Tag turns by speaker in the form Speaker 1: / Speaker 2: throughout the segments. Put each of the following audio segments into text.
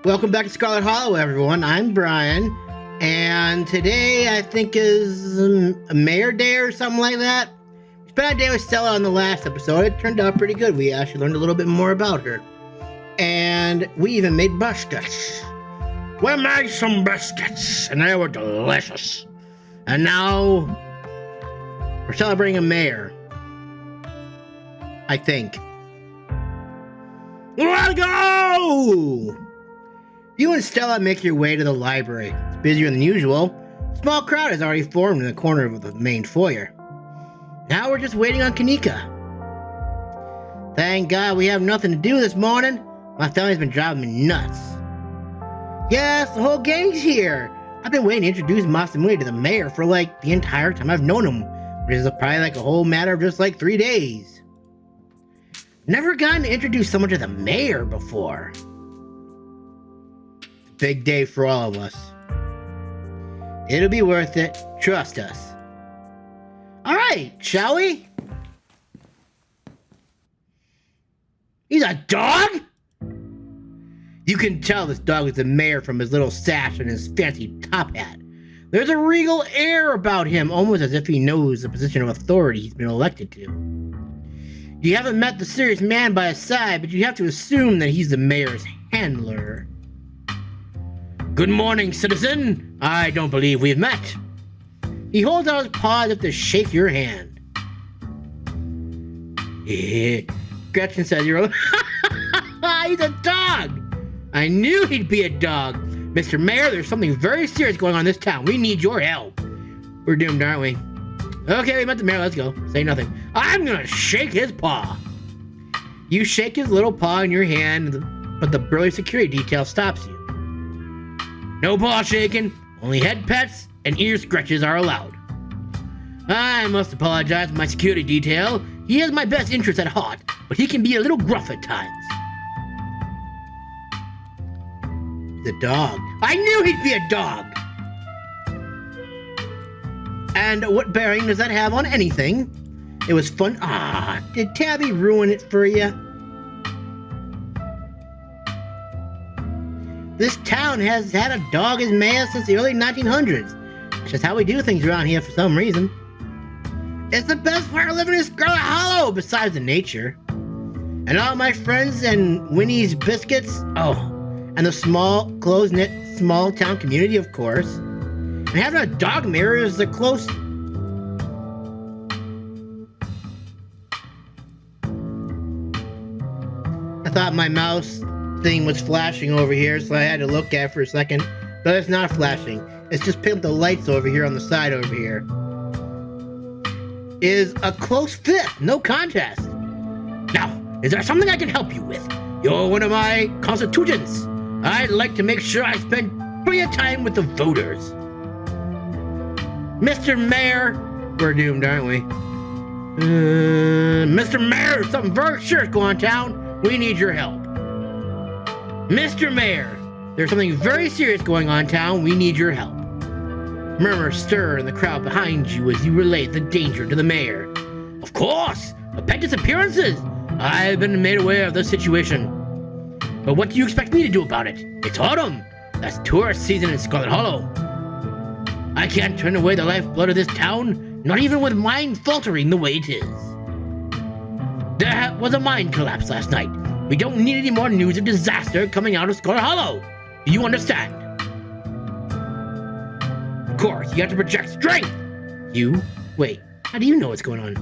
Speaker 1: Welcome back to Scarlet Hollow, everyone. I'm Brian, and today I think is a Mayor Day or something like that. We spent a day with Stella on the last episode. It turned out pretty good. We actually learned a little bit more about her. And we even made biscuits. We made some biscuits, and they were delicious. And now we're celebrating a mayor, I think. Let's go! You and Stella make your way to the library. It's busier than usual. A small crowd has already formed in the corner of the main foyer. Now we're just waiting on Kanika. Thank God we have nothing to do this morning. My family's been driving me nuts. Yes, the whole gang's here. I've been waiting to introduce Masamune to the mayor for like the entire time I've known him, which is probably like a whole matter of just like 3 days. Never gotten to introduce someone to the mayor before. Big day for all of us. It'll be worth it. Trust us. All right, shall we? He's a dog? You can tell this dog is the mayor from his little sash and his fancy top hat. There's a regal air about him, almost as if he knows the position of authority he's been elected to. You haven't met the serious man by his side, but you have to assume that he's the mayor's handler. Good morning, citizen. I don't believe we've met. He holds out his paw as if to shake your hand. Gretchen says, "You're he's a dog. I knew he'd be a dog. Mr. Mayor, there's something very serious going on in this town. We need your help." We're doomed, aren't we? Okay, we met the mayor. Let's go. Say nothing. I'm gonna shake his paw. You shake his little paw in your hand, but the burly security detail stops you. No paw shaking, only head pets and ear scratches are allowed. I must apologize to my security detail. He has my best interests at heart, but he can be a little gruff at times. The dog. I knew he'd be a dog! And what bearing does that have on anything? It was fun. Did Tabby ruin it for you? This town has had a dog as mayor since the early 1900s. That's just how we do things around here for some reason. It's the best part of living in Scarlet Hollow, besides the nature. And all my friends and Winnie's biscuits. Oh, and the small, close-knit, small-town community, of course. And having a dog mayor is the close... I thought my mouse thing was flashing over here, so I had to look at it for a second. But it's not flashing. It's just picking up the lights over here on the side over here. Is a close fifth, no contest. Now, is there something I can help you with? You're one of my constituents. I'd like to make sure I spend plenty of time with the voters. Mr. Mayor, we're doomed, aren't we? Mr. Mayor, something very serious going on in town. We need your help. Mr. Mayor, there's something very serious going on in town. We need your help. Murmurs stir in the crowd behind you as you relate the danger to the mayor. Of course, pet disappearances. I've been made aware of the situation. But what do you expect me to do about it? It's autumn. That's tourist season in Scarlet Hollow. I can't turn away the lifeblood of this town, not even with mine faltering the way it is. There was a mine collapse last night. We don't need any more news of disaster coming out of Scarlet Hollow. Do you understand? Of course, you have to project strength. Wait, how do you know what's going on?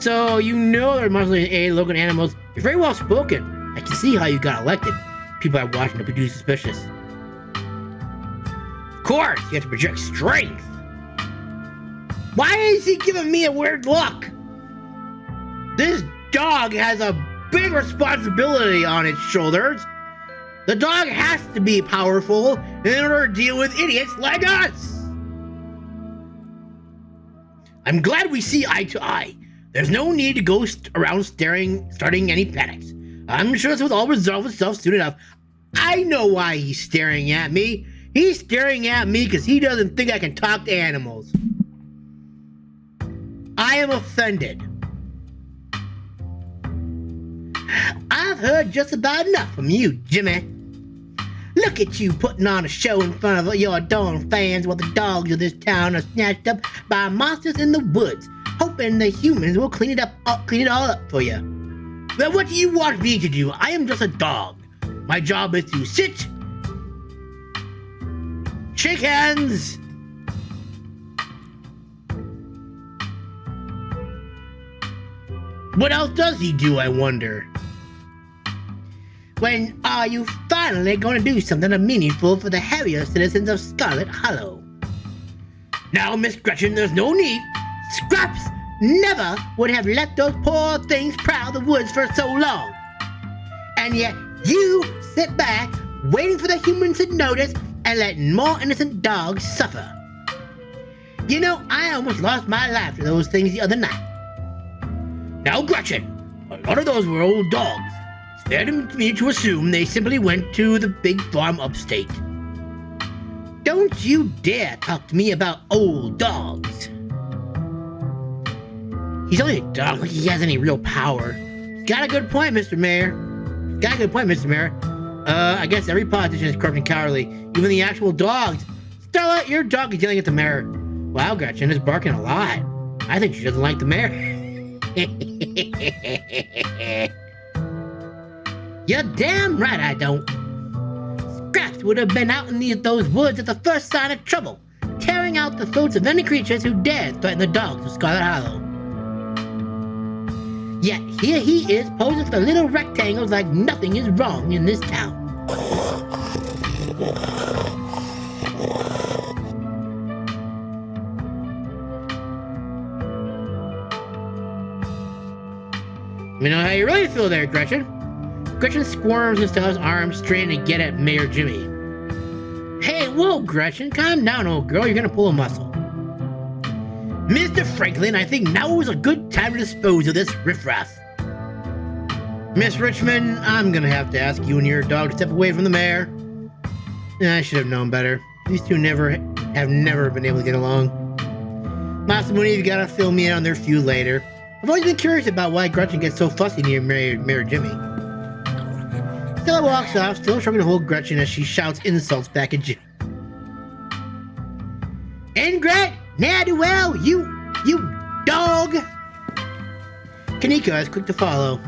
Speaker 1: So you know there must be a local animals. You're very well spoken. I can see how you got elected. People are watching to be suspicious. Of course, you have to project strength. Why is he giving me a weird look? This dog has a big responsibility on its shoulders. The dog has to be powerful in order to deal with idiots like us. I'm glad we see eye to eye. There's no need to go around starting any panics. I'm sure this will all resolve itself soon enough. I know why he's staring at me. He's staring at me because he doesn't think I can talk to animals. I am offended. I've heard just about enough from you, Jimmy. Look at you putting on a show in front of your adoring fans while the dogs of this town are snatched up by monsters in the woods, hoping the humans will clean it all up for you. Well, what do you want me to do? I am just a dog. My job is to sit, shake hands, what else does he do, I wonder? When are you finally going to do something meaningful for the heavier citizens of Scarlet Hollow? Now, Miss Gretchen, there's no need. Scraps never would have let those poor things prowl the woods for so long. And yet, you sit back, waiting for the humans to notice and let more innocent dogs suffer. You know, I almost lost my life to those things the other night. Now, Gretchen, a lot of those were old dogs. It's fair to me to assume they simply went to the big farm upstate. Don't you dare talk to me about old dogs. He's only a dog, like he has any real power. Got a good point, Mr. Mayor. I guess every politician is corrupt and cowardly, even the actual dogs. Stella, your dog is yelling at the mayor. Wow, Gretchen is barking a lot. I think she doesn't like the mayor. You're damn right I don't. Scraps would have been out in those woods at the first sign of trouble, tearing out the throats of any creatures who dared threaten the dogs of Scarlet Hollow. Yet here he is posing for little rectangles like nothing is wrong in this town. Let me know how you really feel there, Gretchen. Gretchen squirms in Stella's arms, trying to get at Mayor Jimmy. Hey, whoa, Gretchen, calm down, old girl. You're gonna pull a muscle. Mr. Franklin, I think now is a good time to dispose of this riffraff. Miss Richmond, I'm gonna have to ask you and your dog to step away from the mayor. I should have known better. These two have never been able to get along. Masamune, you gotta fill me in on their feud later. I've always been curious about why Gretchen gets so fussy near Mayor Jimmy. Stella walks off, still trying to hold Gretchen as she shouts insults back at Jimmy. Ingrat, ne'er-do-well, you dog! Kaneko is quick to follow.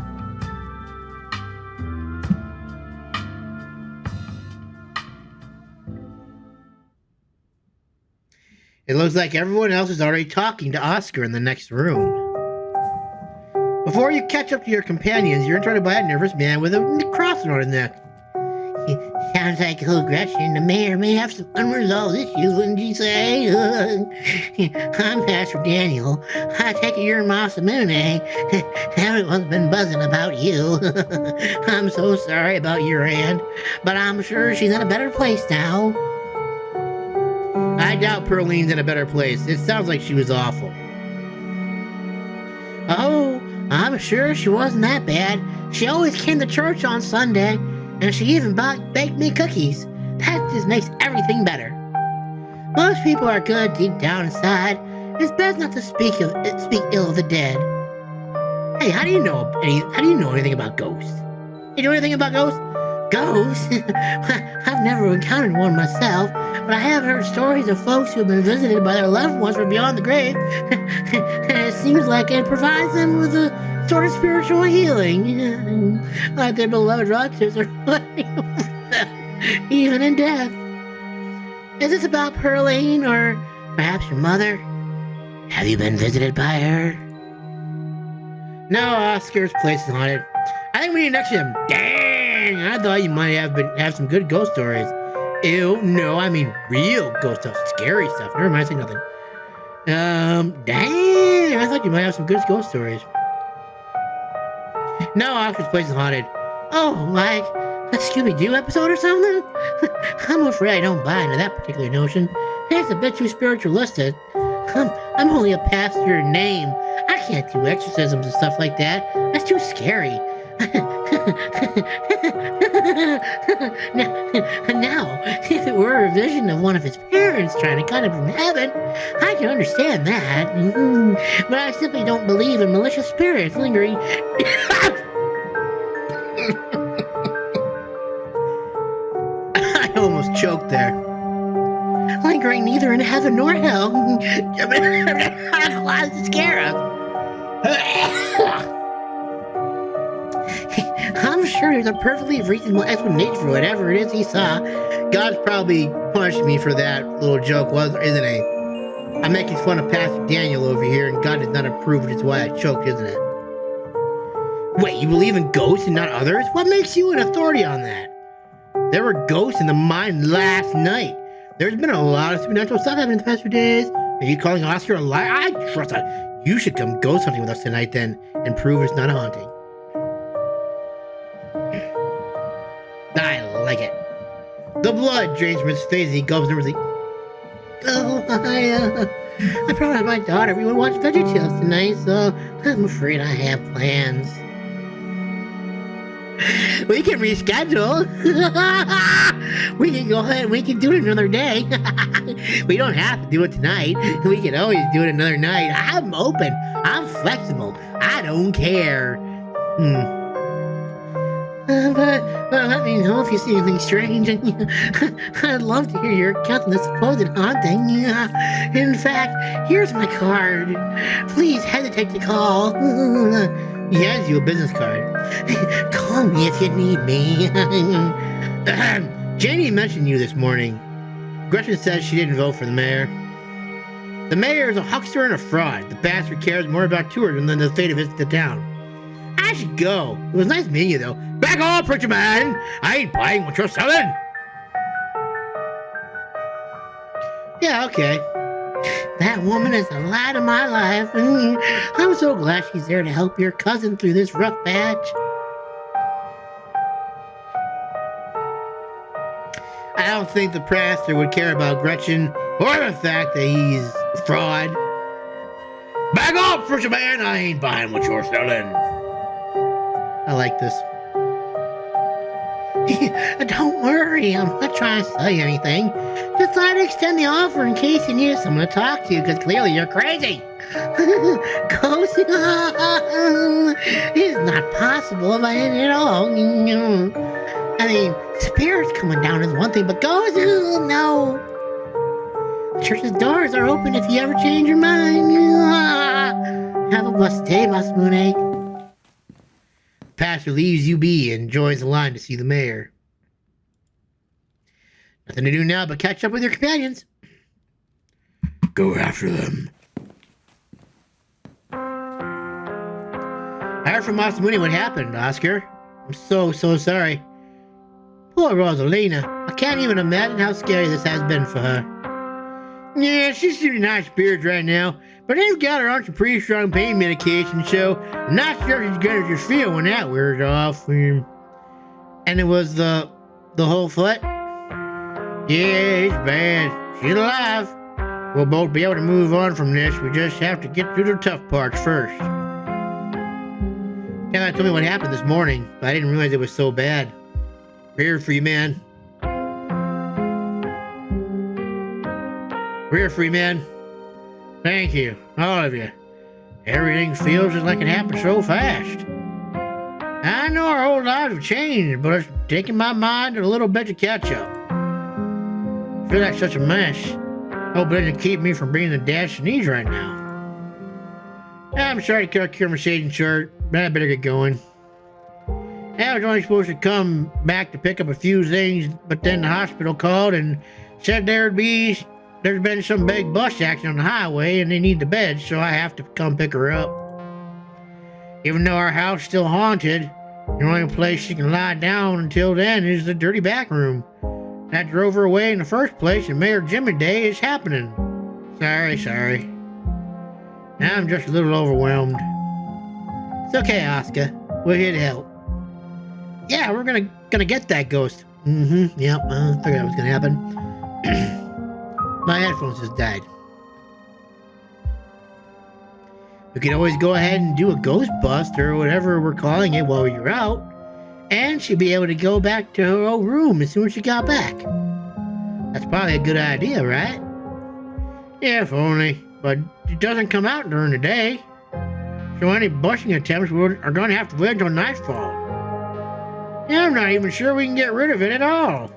Speaker 1: It looks like everyone else is already talking to Oscar in the next room. Before you catch up to your companions, you're interrupted by a nervous man with a cross around his neck. Sounds like old Gretchen, the mayor, may have some unresolved issues, wouldn't you say? I'm Pastor Daniel. I take it you're Masamune. Everyone's been buzzing about you. I'm so sorry about your aunt, but I'm sure she's in a better place now. I doubt Pearline's in a better place. It sounds like she was awful. Oh, I'm sure she wasn't that bad. She always came to church on Sunday, and she even baked me cookies. That just makes everything better. Most people are good deep down inside. It's best not to speak ill of the dead. Hey, how do you know anything about ghosts? You know anything about ghosts? Ghosts? I've never encountered one myself, but I have heard stories of folks who have been visited by their loved ones from beyond the grave. And it seems like it provides them with a sort of spiritual healing, like their beloved relatives are watching over them, even in death. Is this about Pearline, or perhaps your mother? Have you been visited by her? No, Oscar's place is haunted. I think we need next to him. Dang, I thought you might have some good ghost stories. Ew, no, I mean real ghost stuff, scary stuff. Never mind, I say nothing. Dang, I thought you might have some good ghost stories. No, Oscar's place is haunted. Oh, like a Scooby-Doo episode or something? I'm afraid I don't buy into that particular notion. It's a bit too spiritualistic. I'm only a pastor in name. I can't do exorcisms and stuff like that. That's too scary. Now, if it were a vision of one of his parents trying to cut him from heaven, I can understand that. But I simply don't believe in malicious spirits lingering. I almost choked there. Lingering neither in heaven nor hell. Closet scarab. I'm sure there's a perfectly reasonable explanation for whatever it is he saw. God's probably punished me for that little joke, isn't he? I'm making fun of Pastor Daniel over here, and God does not approve, which is why I choked, isn't it? Wait, you believe in ghosts and not others? What makes you an authority on that? There were ghosts in the mine last night. There's been a lot of supernatural stuff happening in the past few days. Are you calling Oscar a liar? I trust that. You should come ghost hunting with us tonight then, and prove it's not a haunting. I like it. The blood drains from his face as he gulps nervously. Oh, I promised my daughter we would watch VeggieTales tonight, so I'm afraid I have plans. We can reschedule. We can go ahead. We can do it another day. We don't have to do it tonight. We can always do it another night. I'm open. I'm flexible. I don't care. But let me know if you see anything strange. I'd love to hear your account of the supposed haunting. In fact, here's my card. Please hesitate to call. He hands you a business card. Call me if you need me. Janie mentioned you this morning. Gretchen says she didn't vote for the mayor. The mayor is a huckster and a fraud. The bastard cares more about tourism than the fate of the town. I should go. It was nice meeting you, though. Back off, preacher man! I ain't buying what you're selling! Yeah, okay. That woman is the light of my life. I'm so glad she's there to help your cousin through this rough patch. I don't think the pastor would care about Gretchen or the fact that he's a fraud. Back off, preacher man! I ain't buying what you're selling. I like this. Don't worry, I'm not trying to sell you anything. Just thought I'd extend the offer in case you needed someone to talk to, because clearly you're crazy. Ghost is not possible by any at all. I mean, spirits coming down is one thing, but ghosts, no. The church's doors are open if you ever change your mind. Have a blessed day, Boss Moonegg. Pastor leaves you be and joins the line to see the mayor. Nothing to do now but catch up with your companions. Go after them. I heard from Mooney what happened, Oscar. I'm so sorry. Poor Rosalina. I can't even imagine how scary this has been for her. Yeah, she's in nice spirits right now, but they've got her on some pretty strong pain medication, so I'm not sure she's gonna just feel when that wears off. And it was the whole foot? Yeah, it's bad. She's alive. We'll both be able to move on from this. We just have to get through the tough parts first. Caroline told me what happened this morning, but I didn't realize it was so bad. We're here for you, man. We're here for you, man. Thank you, all of you. Everything feels like it happened so fast. I know our whole lives have changed, but it's taking my mind a little bit to catch up. I feel like such a mess. Hope it doesn't keep me from being a dash sneeze right now. I'm sorry to cut our conversation short, but I better get going. I was only supposed to come back to pick up a few things, but then the hospital called and said there's been some big bus accident on the highway and they need the bed, so I have to come pick her up. Even though our house is still haunted, the only place she can lie down until then is the dirty back room. That drove her away in the first place, and Mayor Jimmy Day is happening. Sorry. Now I'm just a little overwhelmed. It's okay, Oscar. We're here to help. Yeah, we're gonna get that ghost. Yep, I figured that was gonna happen. My headphones just died. We could always go ahead and do a ghost bust or whatever we're calling it while you're out, and she'd be able to go back to her old room as soon as she got back. That's probably a good idea, right? Yeah, if only, but it doesn't come out during the day, so any busting attempts are going to have to wait until nightfall. Yeah, I'm not even sure we can get rid of it at all.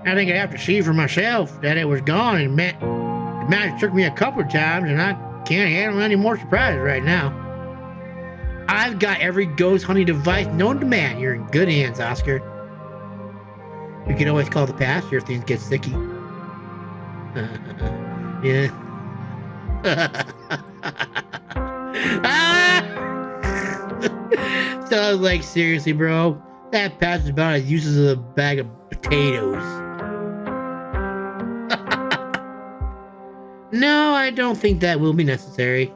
Speaker 1: I think I have to see for myself that it was gone, and it might have took me a couple of times, and I can't handle any more surprises right now. I've got every ghost hunting device known to man. You're in good hands, Oscar. You can always call the pastor if things get sticky. Yeah. So I was like, seriously, bro? That pastor's about as useless as a bag of potatoes. No, I don't think that will be necessary.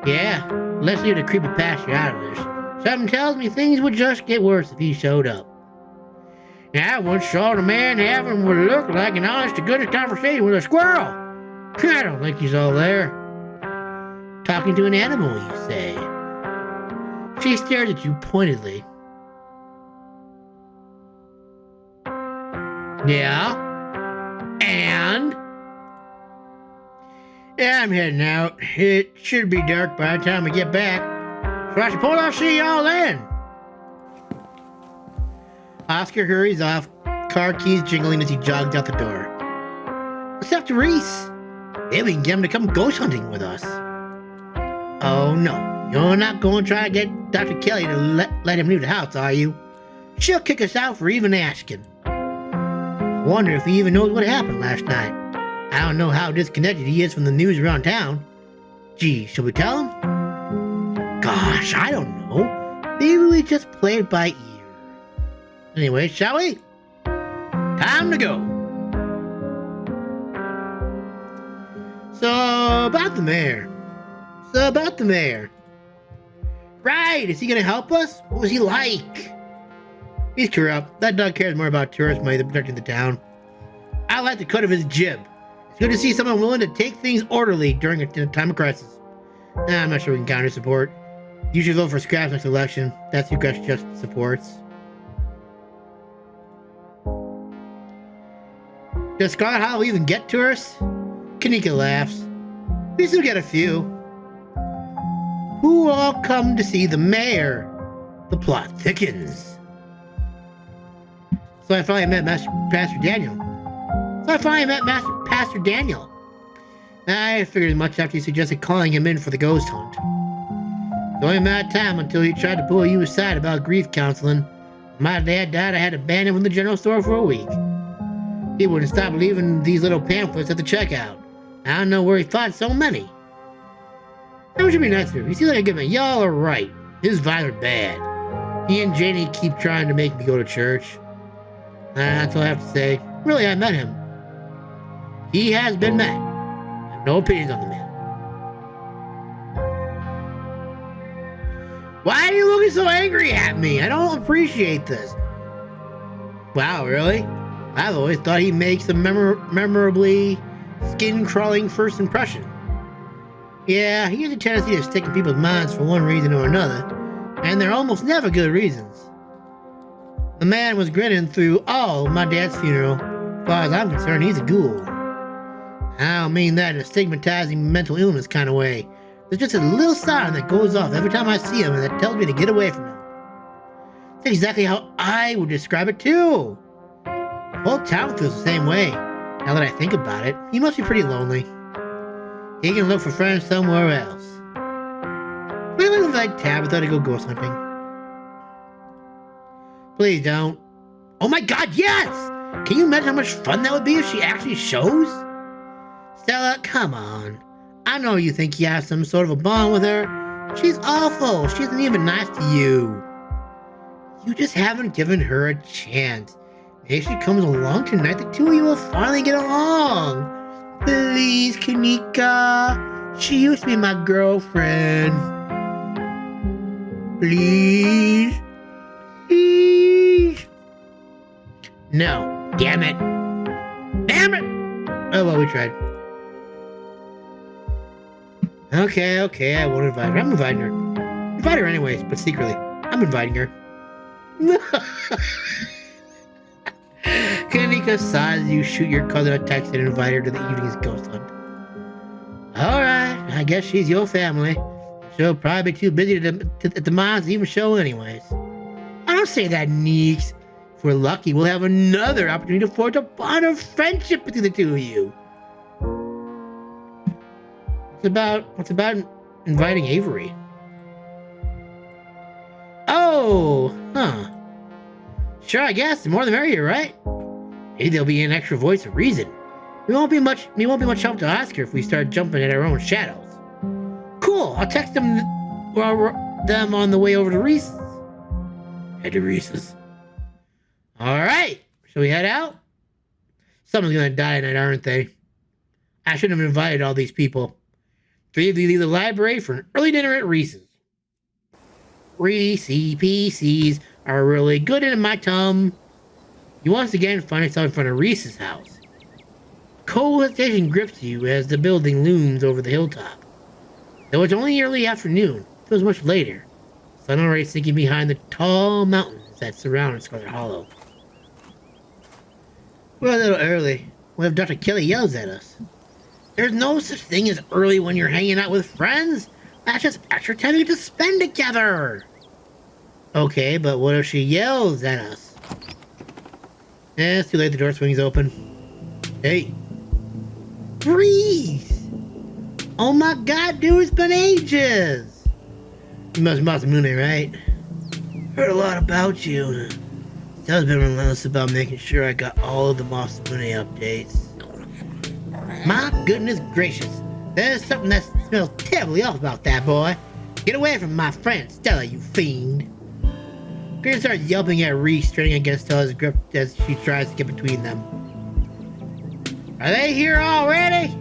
Speaker 1: Yeah, let's leave the creepy pastor out of this. Something tells me things would just get worse if he showed up. Now, I once saw the man having what looked like an honest-to-goodness conversation with a squirrel. I don't think he's all there. Talking to an animal, you say? She stared at you pointedly. Yeah? And? Yeah, I'm heading out. It should be dark by the time we get back. So I suppose I'll see y'all then. Oscar hurries off, car keys jingling as he jogs out the door. What's up to Reese? Maybe we can get him to come ghost hunting with us. Oh no, you're not going to try to get Dr. Kelly to let him leave the house, are you? She'll kick us out for even asking. I wonder if he even knows what happened last night. I don't know how disconnected he is from the news around town. Gee, shall we tell him? Gosh, I don't know. Maybe we just play it by ear. Anyway, shall we? Time to go. So about the mayor. Right, is he gonna help us? What was he like? He's corrupt. That dog cares more about tourist money than protecting the town. I like the cut of his jib. It's good to see someone willing to take things orderly during a time of crisis. I'm not sure we can count his support. You should vote for Scraps next election. That's who Gus just supports. Does Scarlet Hollow even get tourists? Kanika laughs. We still get a few. Who all come to see the mayor? The plot thickens. So I finally met Pastor Daniel. I figured as much after you suggested calling him in for the ghost hunt. It's only a matter of time until he tried to pull you aside about grief counseling. My dad died, I had to ban him from the general store for a week. He wouldn't stop leaving these little pamphlets at the checkout. I don't know where he thought so many. That should be nice to him. He seems like a good man. Y'all are right. His vibes are bad. He and Janie keep trying to make me go to church. That's all I have to say. Really, I met him. He has been met. I have no opinions on the man. Why are you looking so angry at me? I don't appreciate this. Wow, really? I've always thought he makes a memorably skin-crawling first impression. Yeah, he has a tendency to stick in people's minds for one reason or another, and they're almost never good reasons. The man was grinning through all my dad's funeral. As far as I'm concerned, he's a ghoul. I don't mean that in a stigmatizing mental illness kind of way. There's just a little siren that goes off every time I see him and that tells me to get away from him. That's exactly how I would describe it too. The whole town feels the same way. Now that I think about it, he must be pretty lonely. He can look for friends somewhere else. Maybe I'll invite Tabitha to go ghost hunting. Please don't. Oh my god, yes! Can you imagine how much fun that would be if she actually shows? Stella, come on. I know you think you have some sort of a bond with her. She's awful. She isn't even nice to you. You just haven't given her a chance. Maybe she comes along tonight, the two of you will finally get along. Please, Kanika. She used to be my girlfriend. Please. Please. No. Damn it. Damn it. Oh, well, we tried. Okay, I won't invite her. I'm inviting her. Invite her anyways, but secretly. I'm inviting her. Kanika sighs as you shoot your cousin a text and invite her to the evening's ghost hunt. Alright, I guess she's your family. She'll probably be too busy at the mines to even show anyways. I don't say that, Neeks. If we're lucky, we'll have another opportunity to forge a bond of friendship between the two of you. What's about inviting Avery? Oh, huh. Sure, I guess. The more the merrier, right? Maybe there'll be an extra voice of reason. We won't be much help to ask her if we start jumping at our own shadows. Cool. I'll text them on the way over to Reese. Head to Reese's. All right. Shall we head out? Someone's gonna die tonight, aren't they? I shouldn't have invited all these people. Three of you leave the library for an early dinner at Reese's. Reese's Pieces are really good in my tum. You once again find yourself in front of Reese's house. Cold hesitation grips you as the building looms over the hilltop. Though it's only early afternoon, it feels much later. Sun already sinking behind the tall mountains that surround Scarlet Hollow. We're a little early. What if Dr. Kelly yells at us? There's no such thing as early when you're hanging out with friends. That's just extra time you get to spend together. Okay, but what if she yells at us? It's too late, the door swings open. Hey. Reese! Oh my god, dude, it's been ages! You must be Masamune, right? Heard a lot about you. Stella's been relentless about making sure I got all of the Masamune updates. My goodness gracious. There's something that smells terribly off about that boy. Get away from my friend Stella, you fiend. Green starts yelping at Reese, straining against Stella's grip as she tries to get between them. Are they here already?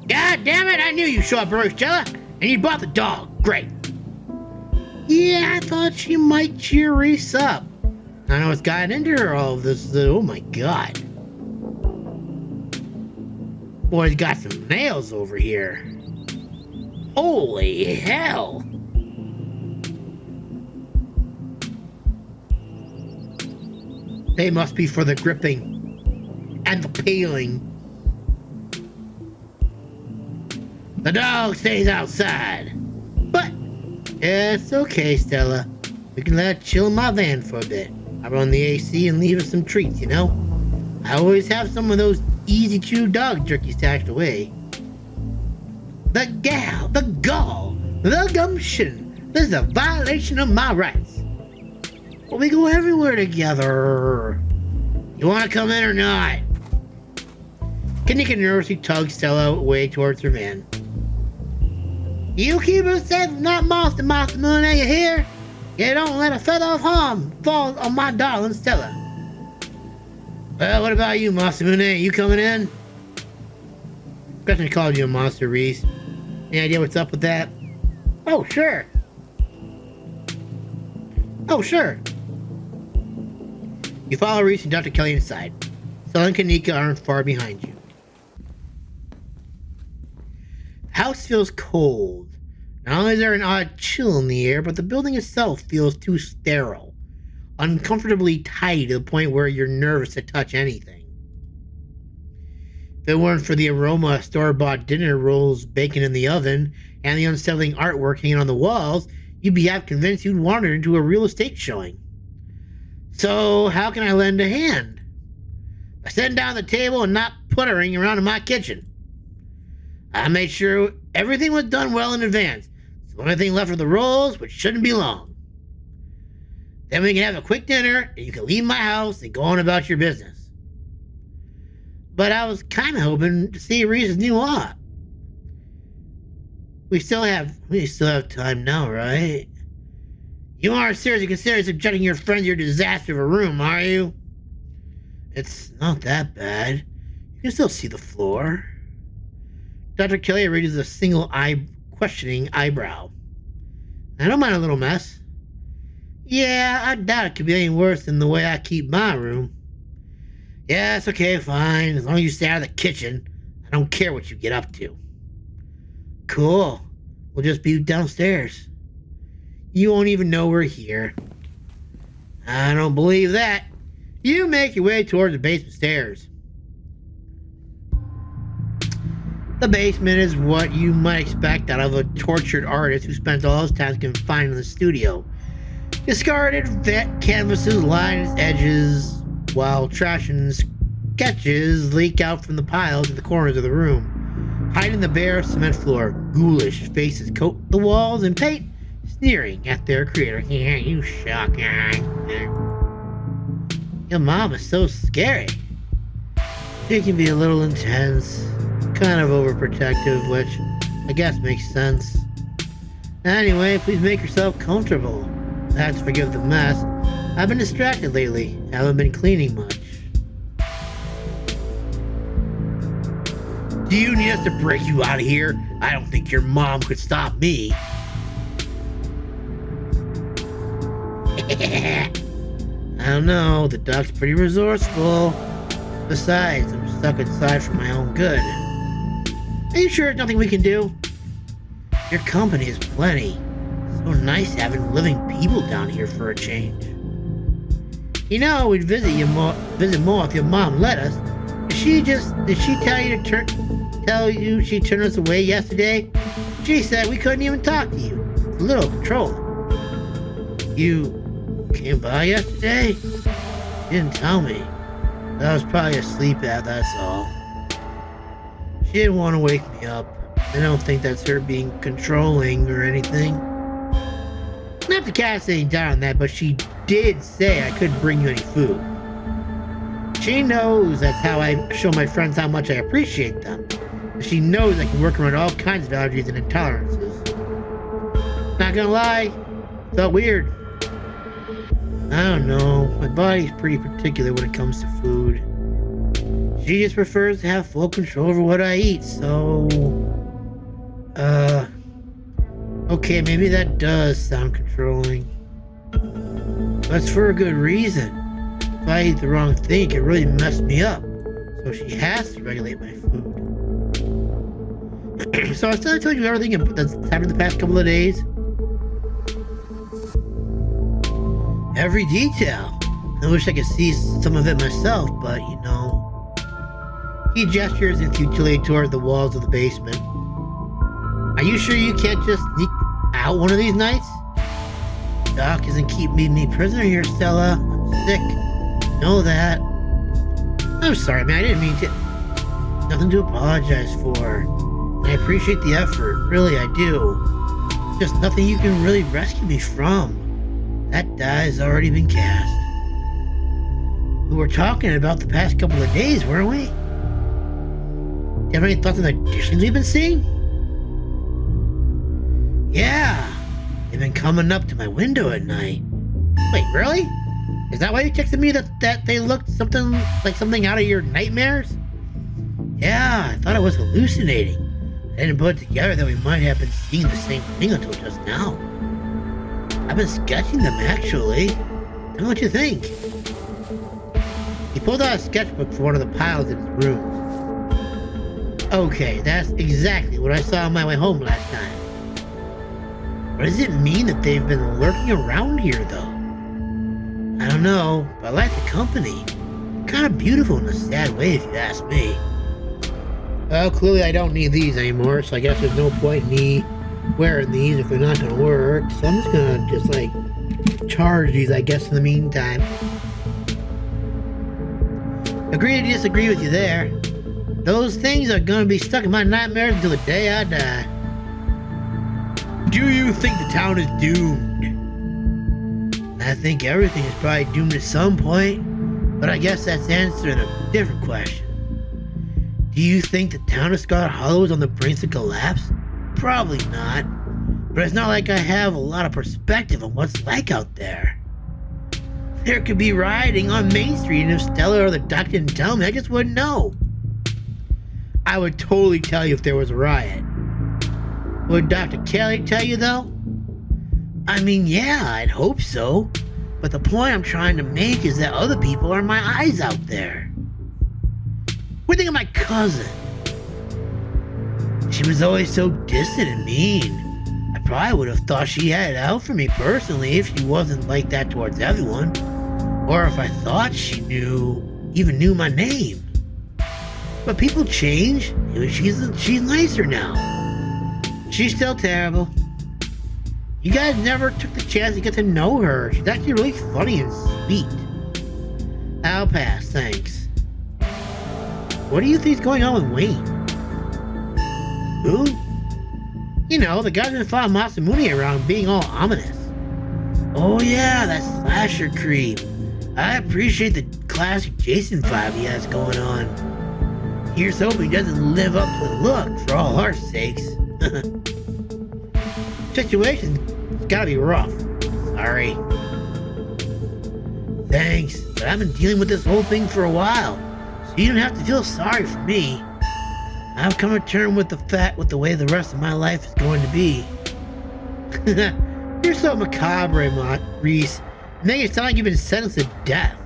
Speaker 1: God damn it, I knew you'd show up early, Stella, and you brought the dog. Great. Yeah, I thought she might cheer Reese up. I know what's gotten into her, all of this. Oh my god. Boy's got some nails over here. Holy hell. They must be for the gripping and the peeling. The dog stays outside. But it's okay, Stella. We can let it chill in my van for a bit. I run the AC and leave us some treats, you know? I always have some of those easy chew dog jerky stashed away. The gall, the gumption. This is a violation of my rights. Well, we go everywhere together. You want to come in or not? Kanika nervously tugs Stella away towards her van. You keep us safe from that monster, Masamune, you hear? You don't let a feather of harm fall on my darling Stella. Well, what about you, Masamune? You coming in? Gretchen called you a monster, Reese. Any idea what's up with that? Oh, sure. You follow Reese and Dr. Kelly inside. Stella and Kanika aren't far behind you. The house feels cold. Not only is there an odd chill in the air, but the building itself feels too sterile. Uncomfortably tight to the point where you're nervous to touch anything. If it weren't for the aroma of store-bought dinner rolls baking in the oven and the unsettling artwork hanging on the walls, you'd be half convinced you'd wandered into a real estate showing. So, how can I lend a hand? By sitting down at the table and not puttering around in my kitchen. I made sure everything was done well in advance. So the only thing left are the rolls, which shouldn't be long. Then we can have a quick dinner, and you can leave my house and go on about your business. But I was kind of hoping to see Reese's new op. We still have time now, right? You aren't seriously considering subjecting your friend to your disaster of a room, are you? It's not that bad. You can still see the floor. Dr. Kelly raises a single questioning eyebrow. I don't mind a little mess. Yeah, I doubt it could be any worse than the way I keep my room. Yeah, it's okay, fine. As long as you stay out of the kitchen, I don't care what you get up to. Cool. We'll just be downstairs. You won't even know we're here. I don't believe that. You make your way towards the basement stairs. The basement is what you might expect out of a tortured artist who spends all his time confined in the studio. Discarded vet canvases line its edges, while trash and sketches leak out from the piles in the corners of the room, hiding the bare cement floor. Ghoulish faces coat the walls and paint, sneering at their creator. Yeah, you suck. Your mom is so scary. She can be a little intense, kind of overprotective, which I guess makes sense. Anyway, please make yourself comfortable. I have to forgive the mess. I've been distracted lately. Haven't been cleaning much. Do you need us to break you out of here? I don't think your mom could stop me. I don't know. The dog's pretty resourceful. Besides, I'm stuck inside for my own good. Are you sure there's nothing we can do? Your company is plenty. So nice having living people down here for a change. You know, we'd visit more if your mom let us. Did she tell you she turned us away yesterday? She said we couldn't even talk to you. It's a little controlling. You came by yesterday? She didn't tell me. I was probably asleep that's all. She didn't want to wake me up. I don't think that's her being controlling or anything. Not to cast any doubt on that, but she did say I couldn't bring you any food. She knows that's how I show my friends how much I appreciate them. She knows I can work around all kinds of allergies and intolerances. Not gonna lie, felt weird. I don't know, my body's pretty particular when it comes to food. She just prefers to have full control over what I eat, so... Okay, maybe that does sound controlling. But it's for a good reason. If I eat the wrong thing, it can really mess me up. So she has to regulate my food. So I still told you everything that's happened the past couple of days. Every detail. I wish I could see some of it myself, but you know. He gestures in futility toward the walls of the basement. Are you sure you can't just sneak out one of these nights? Doc isn't keeping me prisoner here, Stella. I'm sick. Know that. I'm sorry, man. I didn't mean to. Nothing to apologize for. And I appreciate the effort. Really, I do. Just nothing you can really rescue me from. That die's already been cast. We were talking about the past couple of days, weren't we? Do you have any thoughts on the additions we've been seeing? Yeah, they've been coming up to my window at night. Wait, really? Is that why you texted me that they looked something out of your nightmares? Yeah, I thought I was hallucinating. I didn't put it together that we might have been seeing the same thing until just now. I've been sketching them, actually. Tell me what you think. He pulled out a sketchbook from one of the piles in his room. Okay, that's exactly what I saw on my way home last time. What does it mean that they've been lurking around here, though? I don't know, but I like the company. Kind of beautiful in a sad way, if you ask me. Well, clearly I don't need these anymore, so I guess there's no point in me wearing these if they're not gonna work. So I'm just gonna charge these, I guess, in the meantime. Agree to disagree with you there. Those things are gonna be stuck in my nightmares until the day I die. Do you think the town is doomed? I think everything is probably doomed at some point, but I guess that's answering a different question. Do you think the town of Scarlet Hollow is on the brink of collapse? Probably not, but it's not like I have a lot of perspective on what's like out there. There could be rioting on Main Street, and if Stella or the doc didn't tell me, I just wouldn't know. I would totally tell you if there was a riot. Would Dr. Kelly tell you, though? I mean, yeah, I'd hope so. But the point I'm trying to make is that other people are my eyes out there. What do you think of my cousin? She was always so distant and mean. I probably would have thought she had it out for me personally if she wasn't like that towards everyone. Or if I thought she even knew my name. But people change. She's nicer now. She's still terrible. You guys never took the chance to get to know her. She's actually really funny and sweet. I'll pass, thanks. What do you think's going on with Wayne? Who? You know, the guy's been following Masamune around being all ominous. Oh yeah, that slasher creep. I appreciate the classic Jason vibe he has going on. Here's hoping he doesn't live up to the look for all our sakes. Situation's gotta be rough. Sorry. Thanks, but I've been dealing with this whole thing for a while, so you don't have to feel sorry for me. I've come to terms with the way the rest of my life is going to be. You're so macabre, Reese. Make it sound like you've been sentenced to death.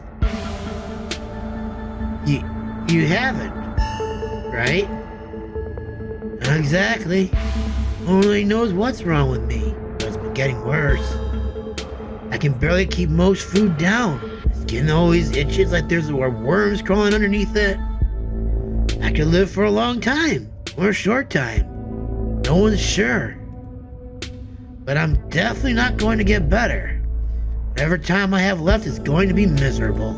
Speaker 1: You haven't, right? Not exactly. Only knows what's wrong with me, but it's been getting worse. I can barely keep most food down. My skin always itches like there's worms crawling underneath it. I could live for a long time, or a short time. No one's sure. But I'm definitely not going to get better. Whatever time I have left is going to be miserable.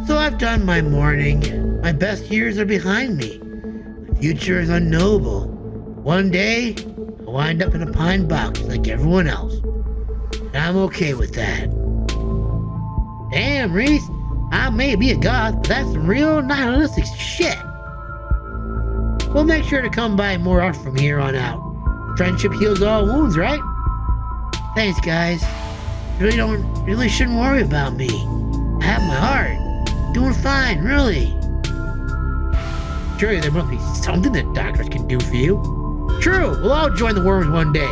Speaker 1: So I've done my mourning. My best years are behind me. My future is unknowable. One day, I'll wind up in a pine box like everyone else. And I'm okay with that. Damn, Reese. I may be a goth, but that's some real nihilistic shit. We'll make sure to come by more often from here on out. Friendship heals all wounds, right? Thanks, guys. You really shouldn't worry about me. I have my heart. Doing fine, really. Surely there must be something that doctors can do for you. True, we'll all join the worms one day.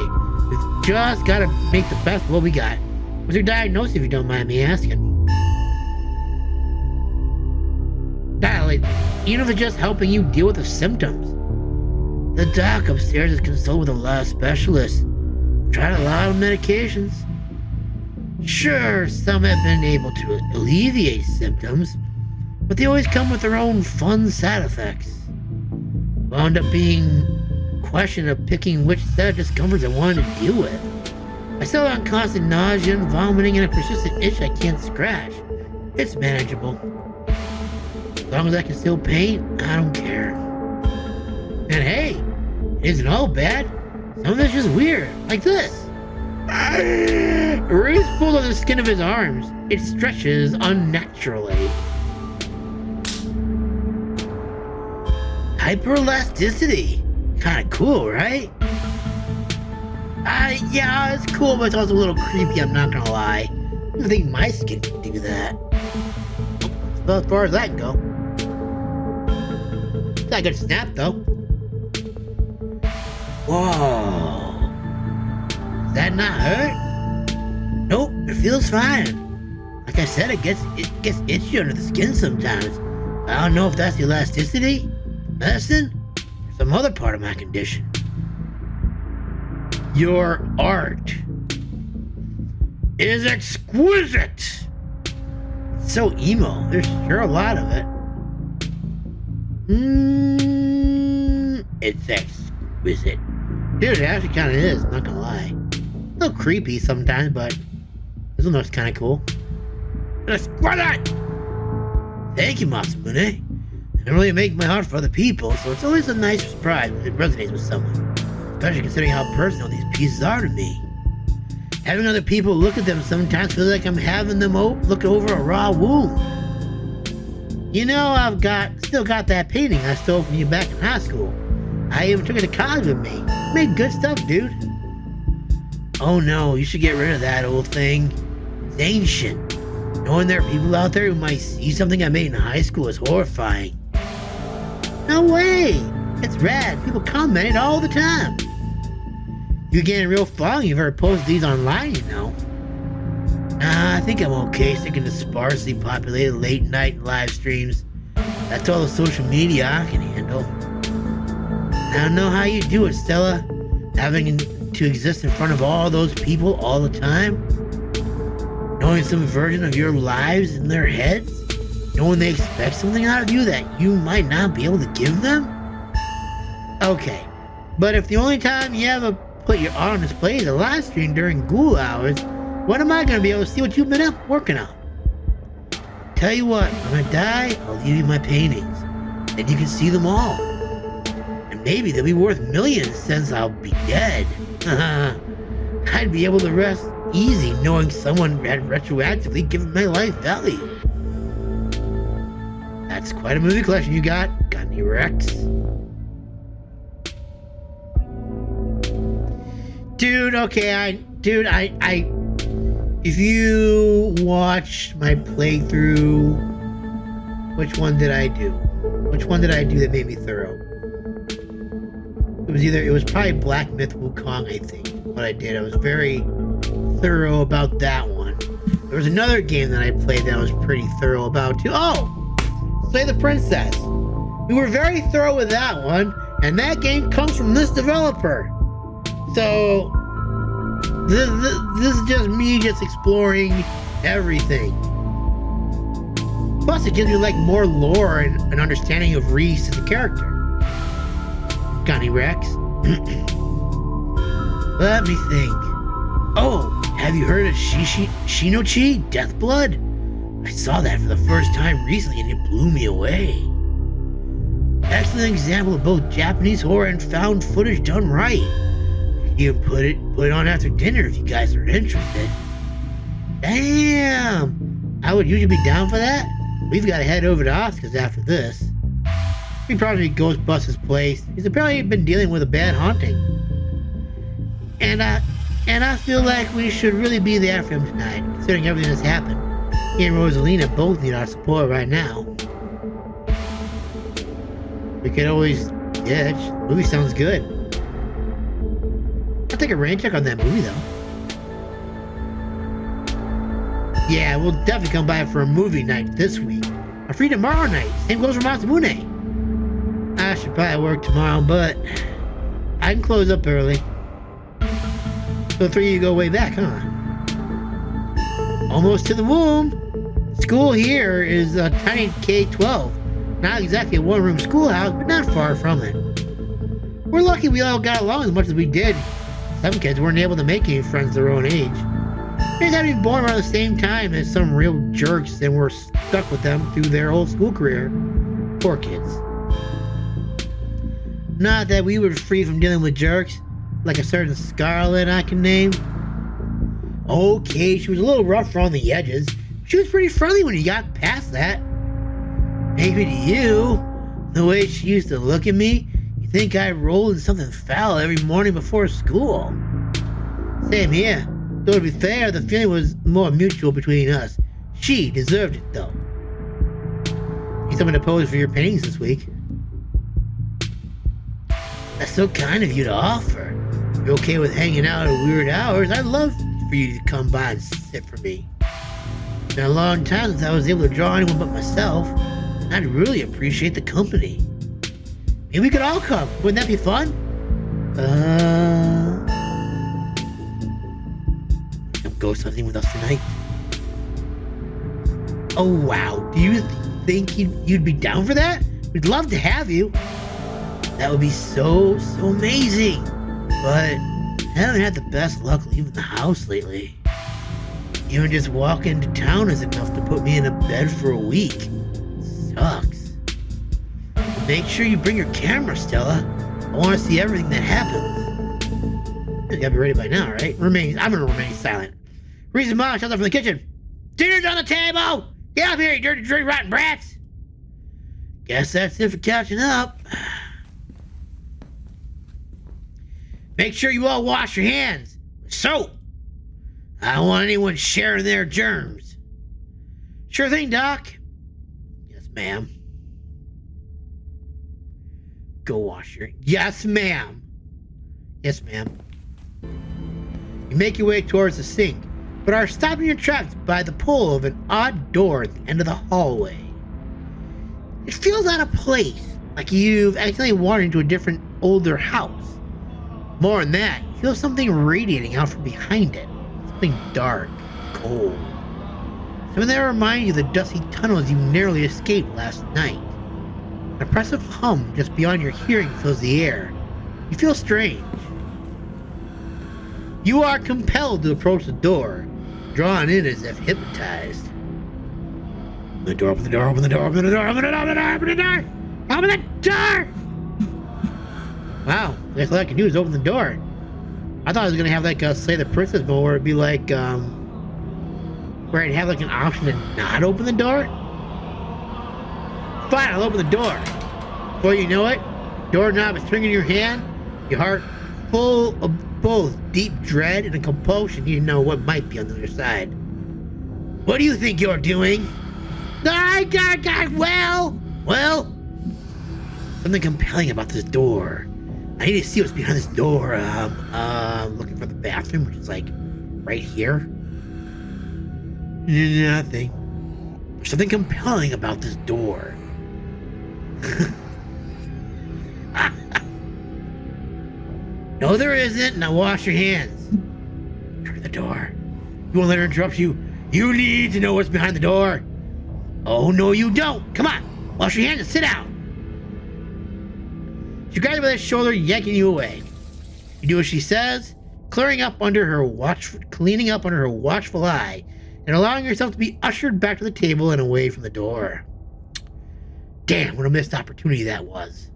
Speaker 1: We've just gotta make the best of what we got. What's your diagnosis, if you don't mind me asking? Dilate, even if it's just helping you deal with the symptoms. The doc upstairs has consulted with a lot of specialists. Tried a lot of medications. Sure, some have been able to alleviate symptoms, but they always come with their own fun side effects. Wound up being a question of picking which set of discomforts I wanted to deal with. I still have constant nausea and vomiting and a persistent itch I can't scratch. It's manageable. As long as I can still paint, I don't care. And hey, it isn't all bad. Some of it's just weird, like this. Reese pulls on the skin of his arms. It stretches unnaturally. Hyperelasticity. Kinda cool, right? Yeah, it's cool, but it's also a little creepy, I'm not gonna lie. I don't think my skin can do that. That's about as far as I can go. It's not a good snap, though. Whoa. Does that not hurt? Nope, it feels fine. Like I said, it gets itchy under the skin sometimes. I don't know if that's the elasticity, medicine, or some other part of my condition. Your art is exquisite. It's so emo. There's sure a lot of it. It's exquisite. Dude, it actually kind of is, not gonna lie. A little creepy sometimes, but this one looks kind of cool. Exquisite! Thank you, Masamune. I don't really make my art for other people, so it's always a nice surprise when it resonates with someone. Especially considering how personal these pieces are to me. Having other people look at them sometimes feels like I'm having them look over a raw wound. You know, I've still got that painting I stole from you back in high school. I even took it to college with me. Made good stuff, dude. Oh no, you should get rid of that old thing. It's ancient. Knowing there are people out there who might see something I made in high school is horrifying. No way! It's rad. People comment it all the time. You're getting real following. You've ever posted these online, you know. Nah, I think I'm okay sticking to sparsely populated late night live streams. That's all the social media I can handle. I don't know how you do it, Stella. Having to exist in front of all those people all the time. Knowing some version of your lives in their heads. Knowing they expect something out of you that you might not be able to give them. Okay, but if the only time you have a put your art on display as a live stream during school hours, when am I going to be able to see what you've been up working on? Tell you what, when I die, I'll leave you my paintings, and you can see them all. And maybe they'll be worth millions since I'll be dead. I'd be able to rest easy knowing someone had retroactively given my life value. That's quite a movie collection you got. Got any Rex? Dude, okay, if you watched my playthrough, which one did I do? Which one did I do that made me thorough? It was probably Black Myth Wukong, I think, what I did. I was very thorough about that one. There was another game that I played that I was pretty thorough about too. Oh! Slay the Princess. We were very thorough with that one, and that game comes from this developer. So, this is just me just exploring everything. Plus, it gives you like more lore and an understanding of Reese as a character. Got any Rex? Let me think. Oh, have you heard of Shinochi, Deathblood? I saw that for the first time recently and it blew me away. Excellent example of both Japanese horror and found footage done right. You can put it on after dinner if you guys are interested. Damn! I would usually be down for that. We've got to head over to Oscar's after this. We probably Ghostbusters' place. He's apparently been dealing with a bad haunting. And I feel like we should really be there for him tonight, considering everything that's happened. He and Rosalina both need our support right now. We could always... Yeah, the movie sounds good. I'll take a rain check on that movie, though. Yeah, we'll definitely come by for a movie night this week. I'm free tomorrow night. Same goes for Masamune. I should probably work tomorrow, but I can close up early. So the three of you go way back, huh? Almost to the womb. School here is a tiny K-12. Not exactly a one-room schoolhouse, but not far from it. We're lucky we all got along as much as we did. Some kids weren't able to make any friends their own age. They had to be born around the same time as some real jerks and were stuck with them through their whole school career. Poor kids. Not that we were free from dealing with jerks, like a certain Scarlet I can name. Okay, she was a little rough around the edges. She was pretty friendly when you got past that. Maybe to you, the way she used to look at me, you think I rolled in something foul every morning before school. Same here. Though to be fair, the feeling was more mutual between us. She deserved it, though. Need someone to pose for your paintings this week. That's so kind of you to offer. You're okay with hanging out at weird hours? I'd love for you to come by and sit for me. It's been a long time since I was able to draw anyone but myself, and I'd really appreciate the company. Maybe we could all come. Wouldn't that be fun? Come ghost hunting with us tonight? Oh wow, do you think you'd be down for that? We'd love to have you. That would be so amazing. But I haven't had the best luck leaving the house lately. Even just walking to town is enough to put me in a bed for a week. Sucks. But make sure you bring your camera, Stella. I want to see everything that happens. You gotta be ready by now, right? I'm gonna remain silent. Reese and Mom, shout out from the kitchen. Dinner's on the table! Get up here, you dirty, rotten brats! Guess that's it for catching up. Make sure you all wash your hands with soap. I don't want anyone sharing their germs. Sure thing, Doc. Yes, ma'am. Go wash your... Yes, ma'am. Yes, ma'am. You make your way towards the sink, but are stopped in your tracks by the pull of an odd door at the end of the hallway. It feels out of place, like you've accidentally wandered into a different, older house. More than that, you feel something radiating out from behind it. Something dark, cold. Something that reminds you of the dusty tunnels you narrowly escaped last night. An oppressive hum just beyond your hearing fills the air. You feel strange. You are compelled to approach the door, drawn in as if hypnotized. Open the door, open the door, open the door, open the door, open the door, open the door, open the door, open the door! Wow, that's all I can do is open the door. I thought I was gonna have like a Slay the Princess mode where it'd be like, where I'd have like an option to not open the door. Fine, I'll open the door. Before you know it, doorknob is swinging in your hand, your heart full of both deep dread and a compulsion you know what might be on the other side. What do you think you're doing? Well, something compelling about this door. I need to see what's behind this door. Looking for the bathroom, which is like right here. Nothing. There's something compelling about this door. No, there isn't. Now wash your hands. Turn the door. You won't let her interrupt you. You need to know what's behind the door. Oh, no, you don't. Come on. Wash your hands and sit down. She grabs you by the shoulder, yanking you away. You do as she says, cleaning up under her watchful eye, and allowing yourself to be ushered back to the table and away from the door. Damn, what a missed opportunity that was.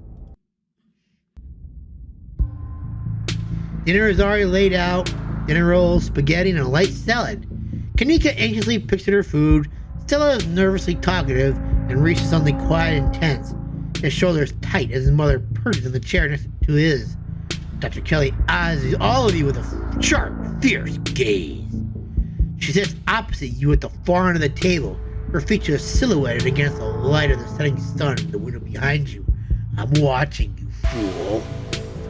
Speaker 1: Dinner is already laid out. Dinner rolls, spaghetti, and a light salad. Kanika anxiously picks at her food. Stella is nervously talkative, and Reese is suddenly quiet and tense. His shoulders tight as his mother perches in the chair next to his. Dr. Kelly eyes all of you with a sharp, fierce gaze. She sits opposite you at the far end of the table, her features silhouetted against the light of the setting sun in the window behind you. I'm watching you, fool.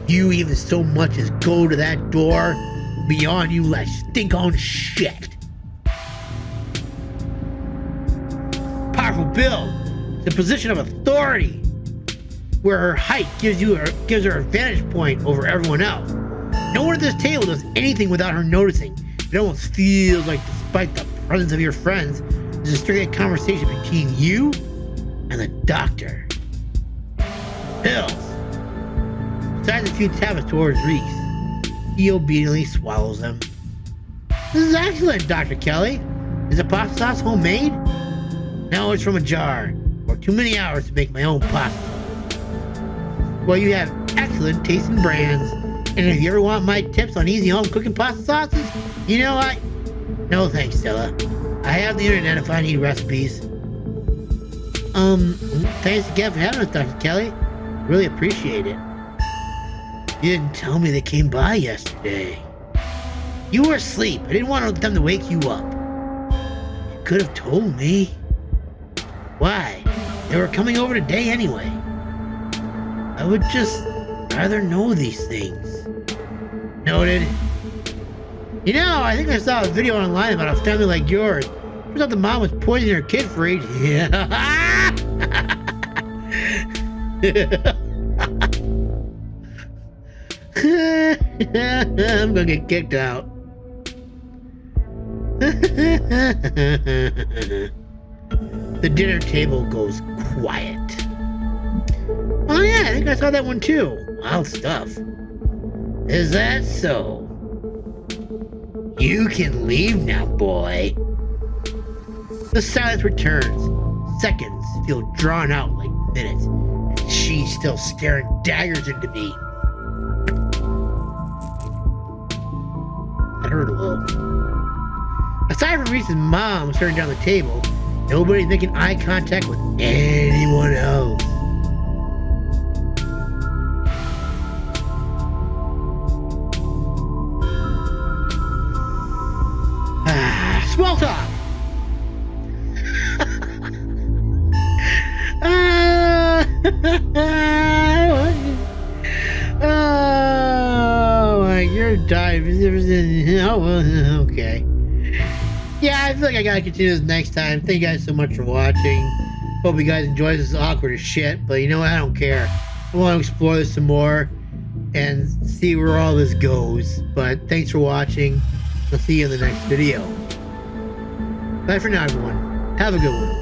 Speaker 1: You even so much as go to that door, beyond you like stink on shit. Powerful build, the position of authority, where her height gives her a vantage point over everyone else. No one at this table does anything without her noticing. It almost feels like, despite the presence of your friends, there's a straight conversation between you and the doctor. Pills. Besides a few taps towards Reese, he obediently swallows them. This is excellent, Dr. Kelly. Is the pasta sauce homemade? No, it's from a jar. Or too many hours to make my own pasta. Well, you have excellent tasting brands. And if you ever want my tips on easy home cooking pasta sauces, you know what? No thanks, Stella. I have the internet if I need recipes. Thanks again for having us, Dr. Kelly. Really appreciate it. You didn't tell me they came by yesterday. You were asleep. I didn't want them to wake you up. You could have told me. Why? They were coming over today anyway. I would just rather know these things. Noted. You know, I think I saw a video online about a family like yours. Turns out the mom was poisoning her kid for eating. I'm gonna get kicked out. The dinner table goes quiet. Oh yeah, I think I saw that one too. Wild stuff. Is that so? You can leave now, boy. The silence returns. Seconds feel drawn out like minutes, and she's still staring daggers into me. That hurt a little. Aside from Reese's mom staring down the table, nobody's making eye contact with anyone else. Small talk. Oh my, you're dying. Oh, well, okay. Yeah, I feel like I gotta continue this next time. Thank you guys so much for watching. Hope you guys enjoy this. Is awkward as shit, but you know what? I don't care. I want to explore this some more and see where all this goes. But thanks for watching. I'll see you in the next video. Bye for now, everyone. Have a good one.